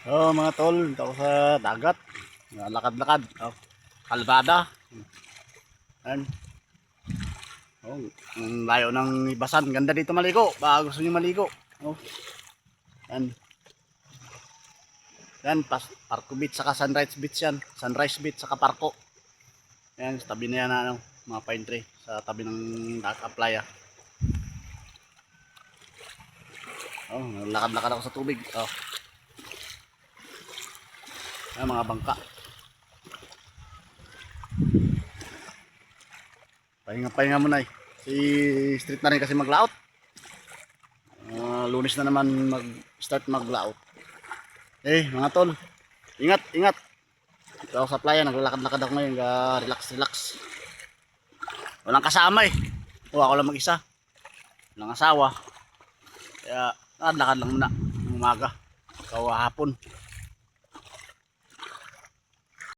Oh, mga tol, dito ako sa dagat. Lakad-lakad. Oh, kalbada. Ayan. Oh, ang layo ng Ibasan. Ganda dito maligo. Baka gusto niyo maligo. Oh, ayan. Yan, Parco Beach saka Sunrise Beach yan. Sunrise Beach saka Parco. Ayan, sa tabi na yan ano, mga pine tree. Sa tabi ng dagat playa. Oh, lakad-lakad ako sa tubig. Oh, ayan, mga bangka. Pahinga-pahinga muna eh. Si street na rin kasi maglaot. Lunes na naman mag-start maglaot. Mga tol, ingat, ingat. Ito ako sa playa, naglalakad-lakad ako ngayon, relax, relax. Walang kasama eh. Ako lang mag-isa. Walang asawa. Kaya, lakad-lakad lang muna. Umaga, hapon.